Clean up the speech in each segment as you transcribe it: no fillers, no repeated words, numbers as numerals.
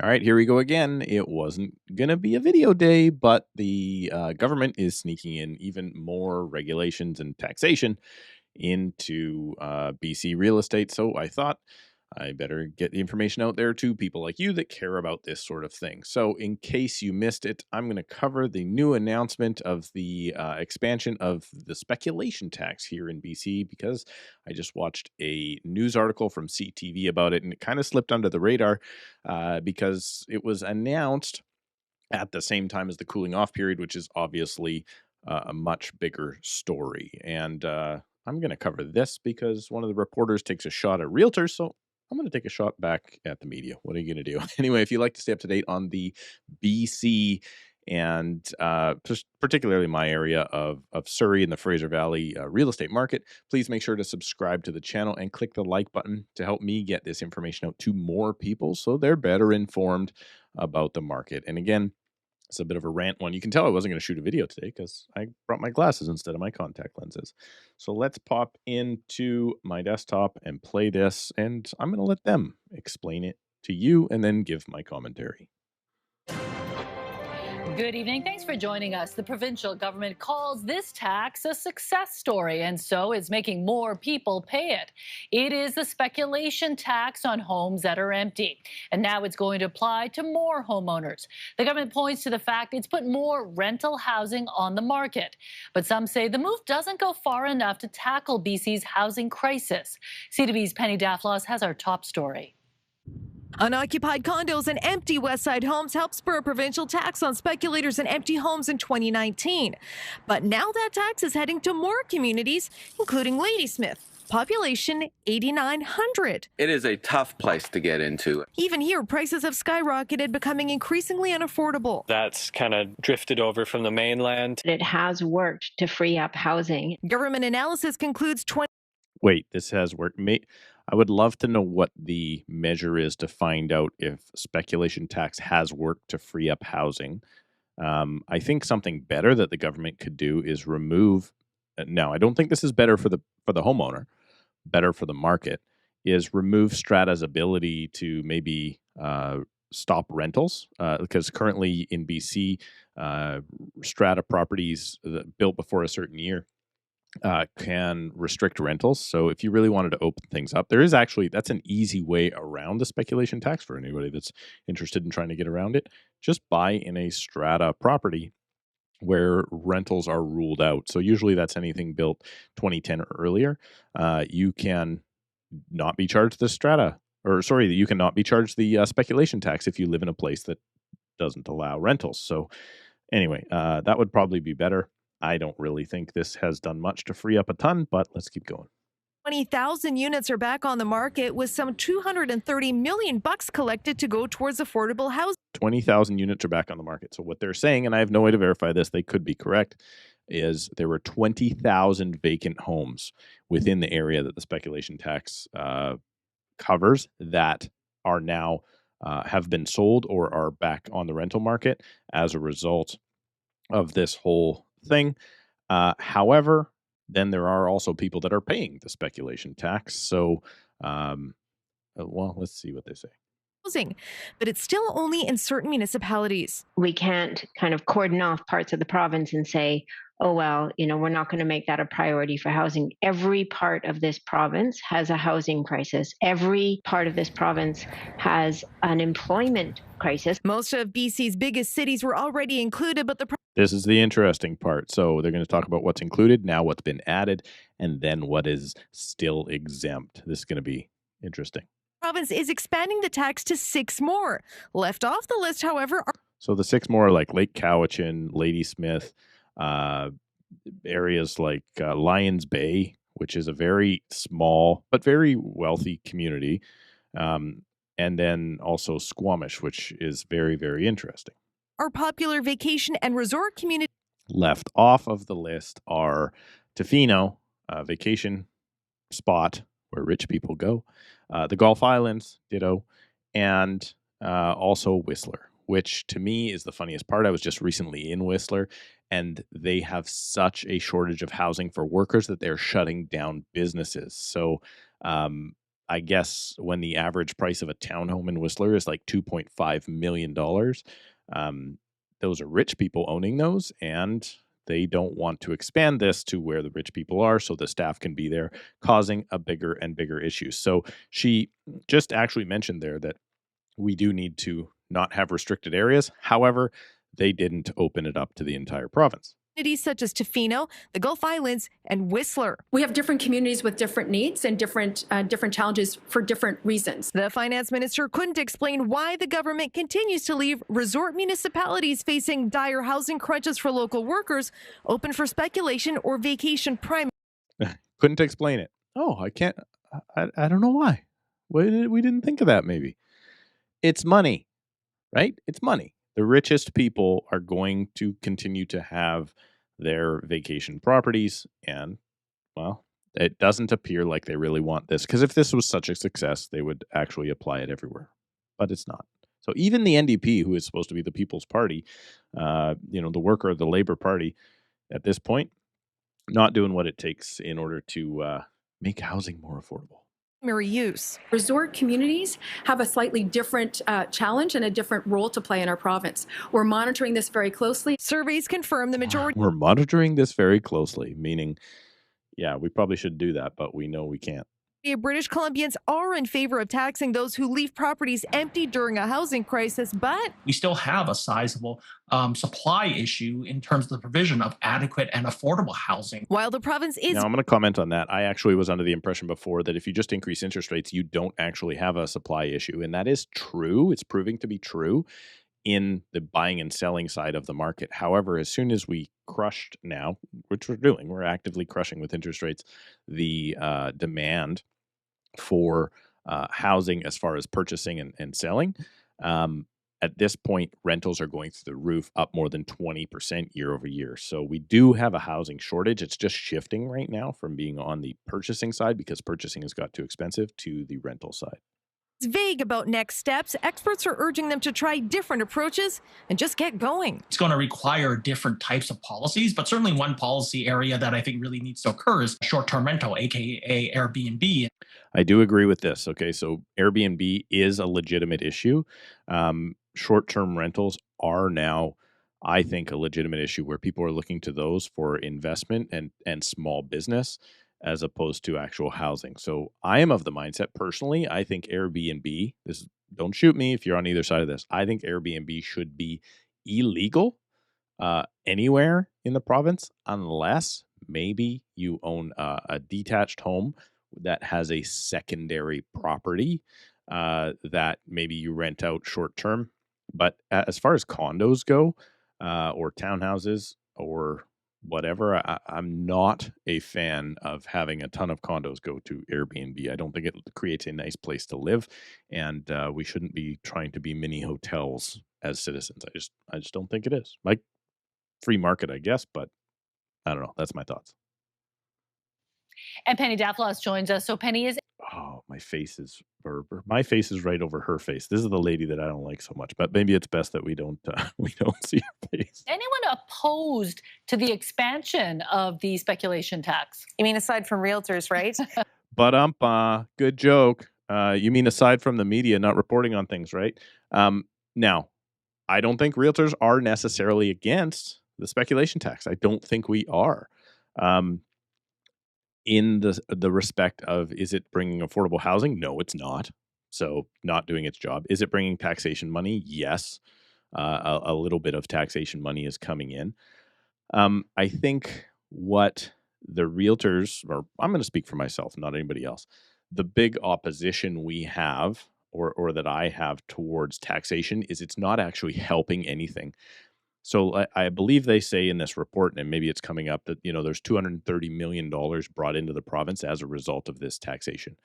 All right, here we go again. It wasn't going to be a video day, but the government is sneaking in even more regulations and taxation into BC real estate. So I thought I better get the information out there to people like you that care about this sort of thing. So, in case you missed it, I'm going to cover the new announcement of the expansion of the speculation tax here in BC because I just watched a news article from CTV about it and it kind of slipped under the radar because it was announced at the same time as the cooling off period, which is obviously a much bigger story. And I'm going to cover this because one of the reporters takes a shot at realtors. So I'm going to take a shot back at the media. What are you going to do? Anyway, if you'd like to stay up to date on the BC and just particularly my area of Surrey and the Fraser Valley real estate market, please make sure to subscribe to the channel and click the like button to help me get this information out to more people so they're better informed about the market. And again, it's a bit of a rant one. You can tell I wasn't going to shoot a video today because I brought my glasses instead of my contact lenses. So let's pop into my desktop and play this, and I'm going to let them explain it to you and then give my commentary. Good evening. Thanks for joining us. The provincial government calls this tax a success story, and so is making more people pay it. It is the speculation tax on homes that are empty, and now it's going to apply to more homeowners. The government points to the fact it's put more rental housing on the market, but some say the move doesn't go far enough to tackle BC's housing crisis. CTV's Penny Daflos has our top story. Unoccupied condos and empty Westside homes helped spur a provincial tax on speculators and empty homes in 2019. But now that tax is heading to more communities, including Ladysmith. Population 8,900. It is a tough place to get into. Even here, prices have skyrocketed, becoming increasingly unaffordable. That's kind of drifted over from the mainland. It has worked to free up housing. Government analysis concludes Wait, this has worked. I would love to know what the measure is to find out if speculation tax has worked to free up housing. I think something better that the government could do is remove. Now, I don't think this is better for the homeowner. Better for the market is remove Strata's ability to maybe stop rentals because currently in BC, Strata properties built before a certain year can restrict rentals. So if you really wanted to open things up, that's an easy way around the speculation tax for anybody that's interested in trying to get around it. Just buy in a strata property where rentals are ruled out. So usually that's anything built 2010 or earlier. You can not be charged you cannot be charged the speculation tax if you live in a place that doesn't allow rentals. So anyway, that would probably be better. I don't really think this has done much to free up a ton, but let's keep going. 20,000 units are back on the market with some $230 million collected to go towards affordable housing. 20,000 units are back on the market. So what they're saying, and I have no way to verify this, they could be correct, is there were 20,000 vacant homes within the area that the speculation tax covers that are now have been sold or are back on the rental market as a result of this whole thing. However, then there are also people that are paying the speculation tax. So, let's see what they say. Housing, but it's still only in certain municipalities. We can't kind of cordon off parts of the province and say, oh, well, we're not going to make that a priority for housing. Every part of this province has a housing crisis. Every part of this province has an employment crisis. Most of BC's biggest cities were already included, but this is the interesting part. So they're going to talk about what's included, now what's been added, and then what is still exempt. This is going to be interesting. Province is expanding the tax to 6 more. Left off the list, however, so the 6 more are like Lake Cowichan, Ladysmith, areas like Lions Bay, which is a very small but very wealthy community, and then also Squamish, which is very, very interesting. Our popular vacation and resort community. Left off of the list are Tofino, a vacation spot where rich people go, the Gulf Islands, ditto, and also Whistler, which to me is the funniest part. I was just recently in Whistler, and they have such a shortage of housing for workers that they're shutting down businesses. So I guess when the average price of a townhome in Whistler is like $2.5 million, those are rich people owning those, and they don't want to expand this to where the rich people are so the staff can be there, causing a bigger and bigger issue. So she just actually mentioned there that we do need to not have restricted areas. However, they didn't open it up to the entire province. Communities such as Tofino, the Gulf Islands, and Whistler. We have different communities with different needs and different challenges for different reasons. The finance minister couldn't explain why the government continues to leave resort municipalities facing dire housing crunches for local workers open for speculation or vacation prime. Couldn't explain it. Oh, I can't. I don't know why. We didn't think of that maybe. It's money, right? It's money. The richest people are going to continue to have their vacation properties, and, well, it doesn't appear like they really want this, because if this was such a success, they would actually apply it everywhere, but it's not. So even the NDP, who is supposed to be the People's Party, the worker of the Labour Party, at this point, not doing what it takes in order to make housing more affordable. Use. Resort communities have a slightly different challenge and a different role to play in our province. We're monitoring this very closely. Surveys confirm the majority. We're monitoring this very closely, meaning, yeah, we probably should do that, but we know we can't. British Columbians are in favor of taxing those who leave properties empty during a housing crisis, but we still have a sizable supply issue in terms of the provision of adequate and affordable housing. While the province is... Now, I'm going to comment on that. I actually was under the impression before that if you just increase interest rates, you don't actually have a supply issue. And that is true. It's proving to be true in the buying and selling side of the market. However, as soon as we crushed now, which we're doing, we're actively crushing with interest rates, the demand for housing as far as purchasing and selling. At this point, rentals are going through the roof, up more than 20% year over year. So we do have a housing shortage. It's just shifting right now from being on the purchasing side, because purchasing has got too expensive, to the rental side. Vague about next steps. Experts are urging them to try different approaches and just get going. It's going to require different types of policies, but certainly one policy area that I think really needs to occur is short-term rental, aka Airbnb. I do agree with this. Okay, so Airbnb is a legitimate issue. Short-term rentals are now, I think, a legitimate issue where people are looking to those for investment and small business, as opposed to actual housing. So I am of the mindset, personally, I think Airbnb, don't shoot me if you're on either side of this, I think Airbnb should be illegal anywhere in the province, unless maybe you own a detached home that has a secondary property that maybe you rent out short term. But as far as condos go, or townhouses, or whatever, I'm not a fan of having a ton of condos go to Airbnb. I don't think it creates a nice place to live, and we shouldn't be trying to be mini hotels as citizens. I just don't think it is. Like, free market, I guess, but I don't know. That's my thoughts. And Penny Daflos joins us. So Penny is... Oh, my face is right over her face. This is the lady that I don't like so much, but maybe it's best that we don't see her face. Anyone opposed to the expansion of the speculation tax? You mean aside from realtors, right? But good joke. You mean aside from the media not reporting on things, right? Now, I don't think realtors are necessarily against the speculation tax. I don't think we are. In the respect of, is it bringing affordable housing? No, it's not. So not doing its job. Is it bringing taxation money? Yes. A little bit of taxation money is coming in. I think what the realtors, or I'm going to speak for myself, not anybody else, the big opposition we have, or that I have towards taxation, is it's not actually helping anything. So I believe they say in this report, and maybe it's coming up, that there's $230 million brought into the province as a result of this taxation.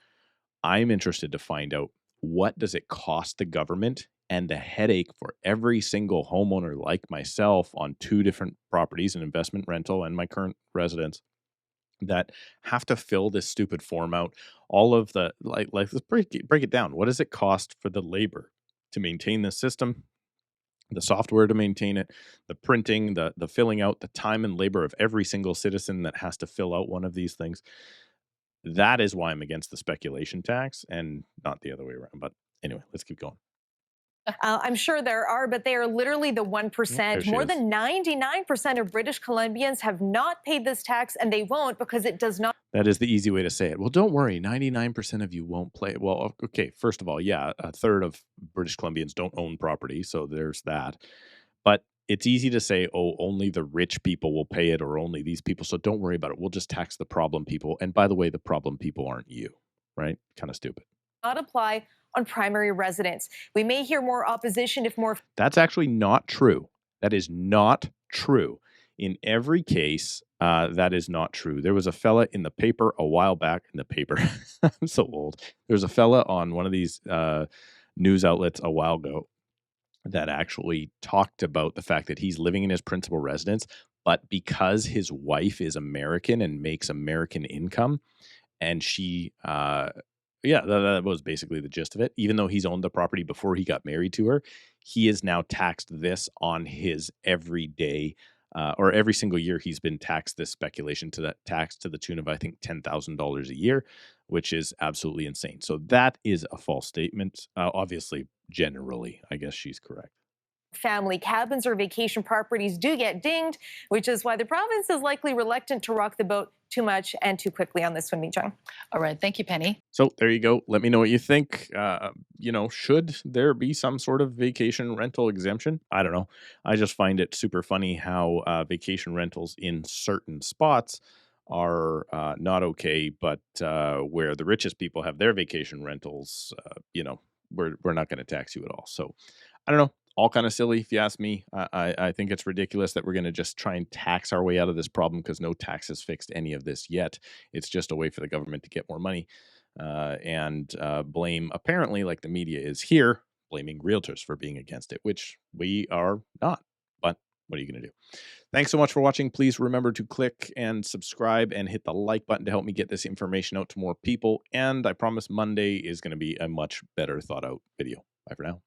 I'm interested to find out, what does it cost the government, and the headache for every single homeowner like myself on two different properties, an investment rental and my current residence, that have to fill this stupid form out. All of the let's break it down. What does it cost for the labor to maintain this system? The software to maintain it, the printing, the filling out, the time and labor of every single citizen that has to fill out one of these things. That is why I'm against the speculation tax and not the other way around. But anyway, let's keep going. I'm sure there are, but they are literally the 1%. There she More is. than 99% of British Columbians have not paid this tax, and they won't because it does not. That is the easy way to say it. Well, don't worry, 99% of you won't play. Well, okay, first of all, yeah, a third of British Columbians don't own property, so there's that. But it's easy to say, oh, only the rich people will pay it or only these people, so don't worry about it. We'll just tax the problem people. And by the way, the problem people aren't you, right? Kind of stupid. Not apply on primary residence. We may hear more opposition if more. That's actually not true. That is not true. In every case, that is not true. There was a fella in the paper a while back. In the paper, I'm so old. There was a fella on one of these news outlets a while ago that actually talked about the fact that he's living in his principal residence, but because his wife is American and makes American income, and she that was basically the gist of it. Even though he's owned the property before he got married to her, he is now taxed this on his everyday or every single year he's been taxed this speculation to that tax to the tune of, I think, $10,000 a year, which is absolutely insane. So that is a false statement. Obviously, generally, I guess she's correct. Family cabins or vacation properties do get dinged, which is why the province is likely reluctant to rock the boat too much and too quickly on this one, Mijang. All right. Thank you, Penny. So there you go. Let me know what you think. Should there be some sort of vacation rental exemption? I don't know. I just find it super funny how vacation rentals in certain spots are not okay, but where the richest people have their vacation rentals, we're not going to tax you at all. So I don't know. All kind of silly, if you ask me. I think it's ridiculous that we're going to just try and tax our way out of this problem because no tax has fixed any of this yet. It's just a way for the government to get more money and blame, apparently, like the media is here, blaming realtors for being against it, which we are not. But what are you going to do? Thanks so much for watching. Please remember to click and subscribe and hit the like button to help me get this information out to more people. And I promise Monday is going to be a much better thought out video. Bye for now.